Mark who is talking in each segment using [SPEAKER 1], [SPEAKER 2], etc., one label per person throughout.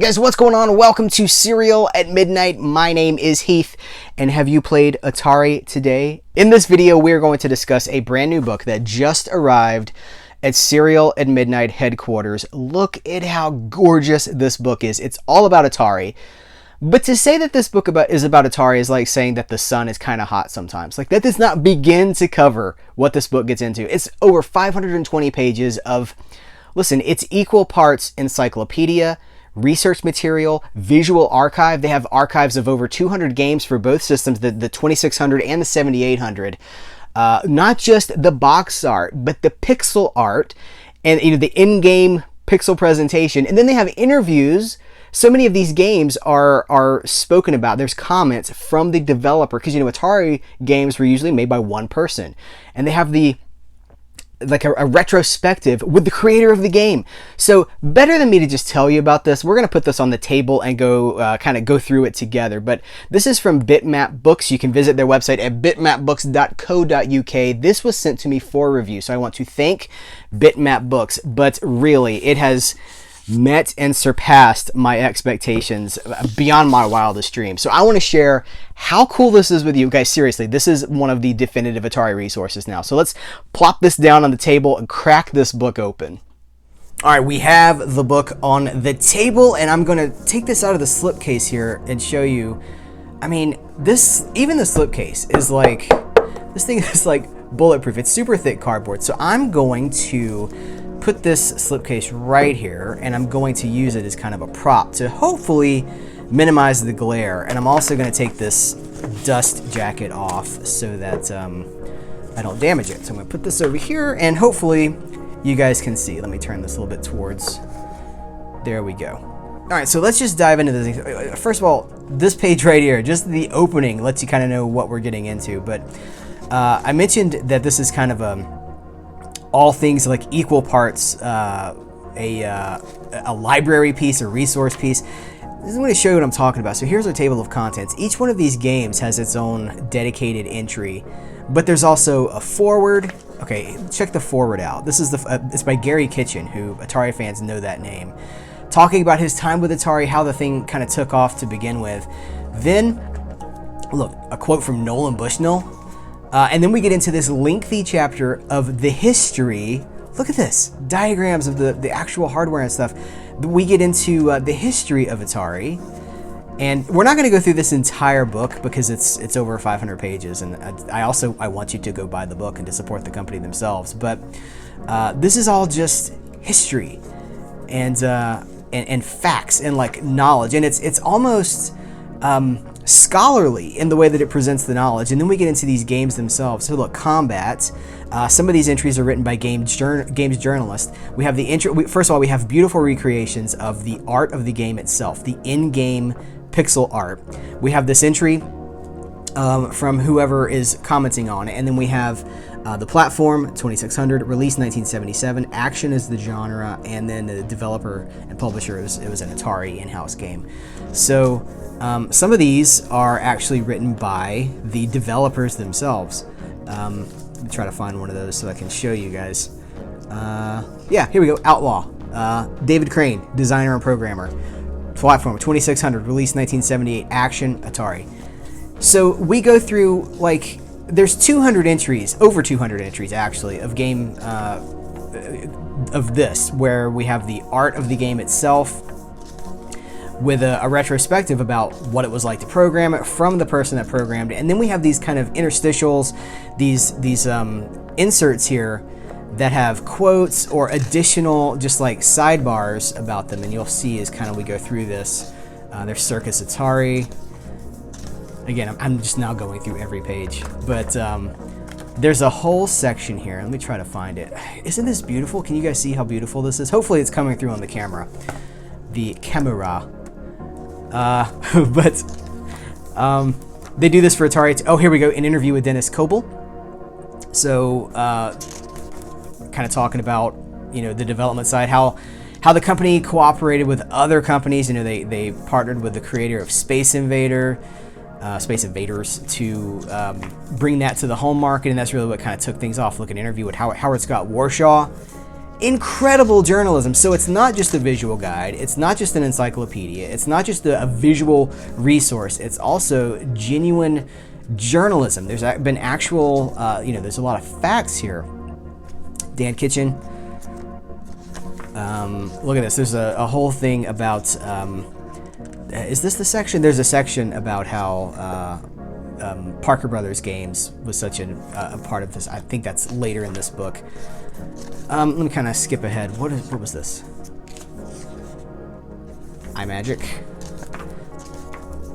[SPEAKER 1] Guys, what's going on? Welcome to Serial at Midnight. My name is Heath, and have you played Atari today? In this video, we're going to discuss a brand new book that just arrived at Serial at Midnight headquarters. Look at how gorgeous this book is. It's all about Atari. But to say that this book is about Atari is like saying that the sun is kind of hot sometimes. Like, that does not begin to cover what this book gets into. It's over 520 pages of, listen, it's equal parts encyclopedia, research material, visual archive. They have archives of over 200 games for both systems, the 2600 and the 7800. Not just the box art, but the pixel art and the in-game pixel presentation. And then they have interviews. So many of these games are spoken about. There's comments from the developer, because Atari games were usually made by one person, and they have a retrospective with the creator of the game. So better than me to just tell you about this, we're going to put this on the table and go kind of go through it together. But this is from Bitmap Books. You can visit their website at bitmapbooks.co.uk. This was sent to me for review, so I want to thank Bitmap Books. But really, it has met and surpassed my expectations beyond my wildest dreams. So I want to share how cool this is with you guys. Seriously, this is one of the definitive Atari resources now. So let's plop this down on the table and crack this book open. All right, we have the book on the table, and I'm going to take this out of the slipcase here and show you. I mean, even the slipcase is like, this thing is like bulletproof. It's super thick cardboard. So I'm going to put this slipcase right here, and I'm going to use it as kind of a prop to hopefully minimize the glare. And I'm also going to take this dust jacket off so that I don't damage it. So I'm going to put this over here, and hopefully you guys can see. Let me turn this a little bit towards, there we go. All right, so let's just dive into this. First of all, this page right here, just the opening lets you kind of know what we're getting into. But I mentioned that this is kind of all things like equal parts, a library piece, a resource piece. This is going to show you what I'm talking about. So here's our table of contents. Each one of these games has its own dedicated entry, but there's also a forward. Okay, check the forward out. This is it's by Gary Kitchen, who Atari fans know that name, talking about his time with Atari, how the thing kind of took off to begin with. Then, look, a quote from Nolan Bushnell. And then we get into this lengthy chapter of the history. Look at this. Diagrams of the actual hardware and stuff. We get into the history of Atari. And we're not going to go through this entire book because it's over 500 pages. And I want you to go buy the book and to support the company themselves. But this is all just history and facts and like knowledge. And it's almost scholarly in the way that it presents the knowledge. And then we get into these games themselves. So look, combat. Some of these entries are written by games journalists. We have the intro. First of all, we have beautiful recreations of the art of the game itself, the in-game pixel art. We have this entry from whoever is commenting on it, and then we have the platform 2600, released 1977. Action is the genre, and then the developer and publisher it was an Atari in-house game. So some of these are actually written by the developers themselves. Let me try to find one of those so I can show you guys. Yeah, here we go. Outlaw. David Crane, designer and programmer. Platform 2600, released 1978. Action, Atari. So we go through, like, there's 200 entries, over 200 entries actually, of game of this, where we have the art of the game itself, with a retrospective about what it was like to program it from the person that programmed it. And then we have these kind of interstitials, these inserts here that have quotes or additional just like sidebars about them. And you'll see as kind of we go through this, there's Circus Atari. Again, I'm just now going through every page, but there's a whole section here. Let me try to find it. Isn't this beautiful? Can you guys see how beautiful this is? Hopefully it's coming through on the camera. The camera. But they do this for Atari. Oh, here we go. An interview with Dennis Coble. So, kind of talking about, the development side, how the company cooperated with other companies. They partnered with the creator of Space Invaders to bring that to the home market, and that's really what kind of took things off. Look at an interview with Howard Scott Warshaw incredible journalism. So it's not just a visual guide, it's not just an encyclopedia, it's not just a visual resource, it's also genuine journalism. There's been actual, there's a lot of facts here. Dan Kitchen. Look at this. There's a whole thing about, is this the section? There's a section about how Parker Brothers Games was such a part of this. I think that's later in this book. Let me kind of skip ahead. What was this? iMagic.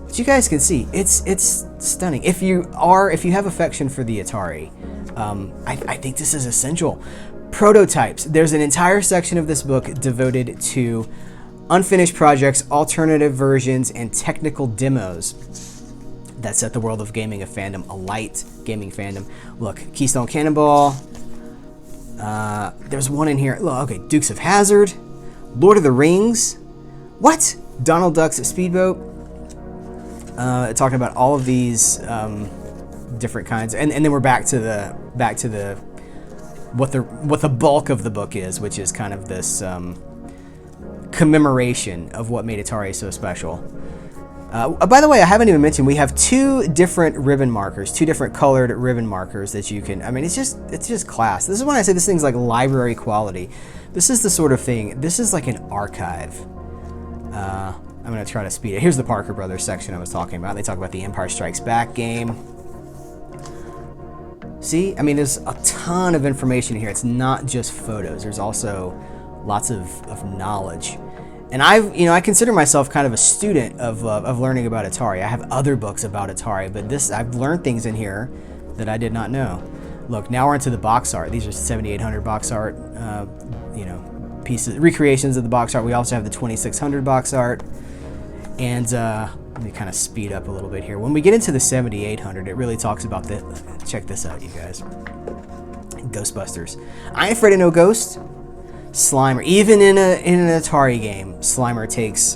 [SPEAKER 1] As you guys can see, it's stunning. If you have affection for the Atari, I think this is essential. Prototypes. There's an entire section of this book devoted to unfinished projects, alternative versions, and technical demos that set the world of gaming alight. Gaming fandom. Look, Keystone Cannonball. There's one in here. Look, okay, Dukes of Hazzard, Lord of the Rings. What? Donald Duck's Speedboat. Talking about all of these different kinds, and then we're back to the what the bulk of the book is, which is kind of this commemoration of what made Atari so special. By the way, I haven't even mentioned we have two different ribbon markers, two different colored ribbon markers that you can. I mean, it's just class. This is when I say this thing's like library quality. This is the sort of thing. This is like an archive. I'm gonna try to speed it. Here's the Parker Brothers section I was talking about. They talk about the Empire Strikes Back game. See, I mean, there's a ton of information here. It's not just photos. There's also lots of knowledge. And I consider myself kind of a student of learning about Atari. I have other books about Atari, but I've learned things in here that I did not know. Look, now we're into the box art. These are 7800 box art, pieces, recreations of the box art. We also have the 2600 box art. And let me kind of speed up a little bit here. When we get into the 7800, it really talks about the. Check this out, you guys. Ghostbusters. I ain't afraid of no ghost. Slimer, even in an Atari game, Slimer takes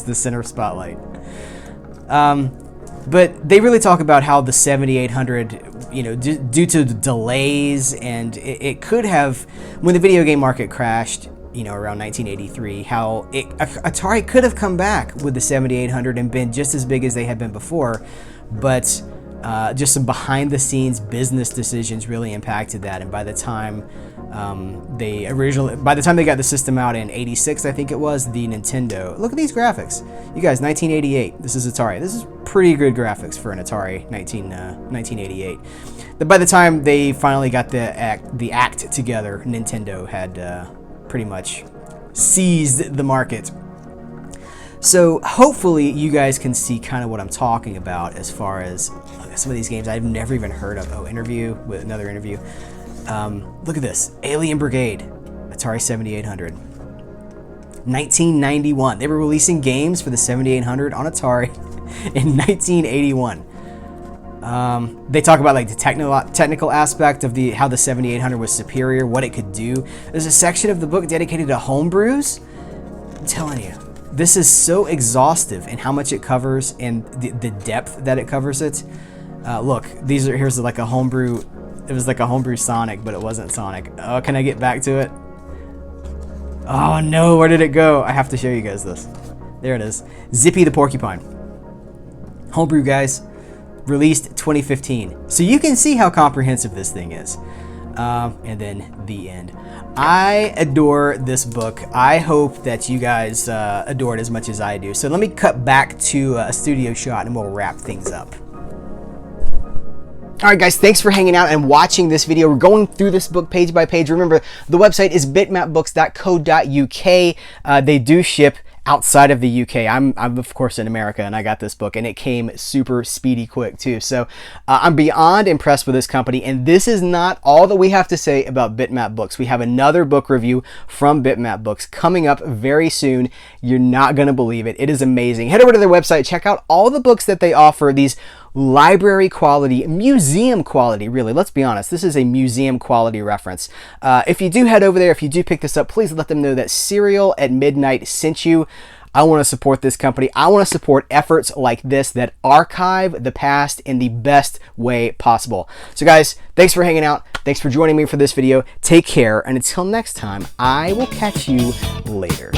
[SPEAKER 1] the center spotlight. But they really talk about how the 7800, due to delays, and it could have, when the video game market crashed, around 1983, how Atari could have come back with the 7800 and been just as big as they had been before, but just some behind-the-scenes business decisions really impacted that. And by the time they got the system out in '86, I think it was, the Nintendo. Look at these graphics, you guys. 1988. This is Atari. This is pretty good graphics for an Atari 1988. By the time they finally got the act together, Nintendo had pretty much seized the market. So hopefully you guys can see kind of what I'm talking about as far as some of these games I've never even heard of. Oh, another interview. Look at this. Alien Brigade, Atari 7800. 1991. They were releasing games for the 7800 on Atari in 1981. They talk about like the technical aspect of how the 7800 was superior, what it could do. There's a section of the book dedicated to homebrews. I'm telling you, this is so exhaustive in how much it covers and the depth that it covers it. Look, here's like a homebrew. It was like a homebrew Sonic, but it wasn't Sonic. Oh, can I get back to it? Oh no, where did it go? I have to show you guys this. There it is. Zippy the Porcupine. Homebrew, guys. Released 2015. So you can see how comprehensive this thing is. And then the end. I adore this book. I hope that you guys adore it as much as I do. So let me cut back to a studio shot and we'll wrap things up. Alright guys, thanks for hanging out and watching this video. We're going through this book page by page. Remember, the website is bitmapbooks.co.uk. They do ship outside of the UK. I'm of course in America, and I got this book and it came super speedy quick too. So I'm beyond impressed with this company, and this is not all that we have to say about Bitmap Books. We have another book review from Bitmap Books coming up very soon. You're not going to believe it. It is amazing. Head over to their website, check out all the books that they offer, these library quality, museum quality, really. Let's be honest, this is a museum quality reference. If you do head over there, if you do pick this up, please let them know that Cereal at Midnight sent you. I want to support this company. I want to support efforts like this that archive the past in the best way possible. So guys, thanks for hanging out. Thanks for joining me for this video. Take care, and until next time, I will catch you later.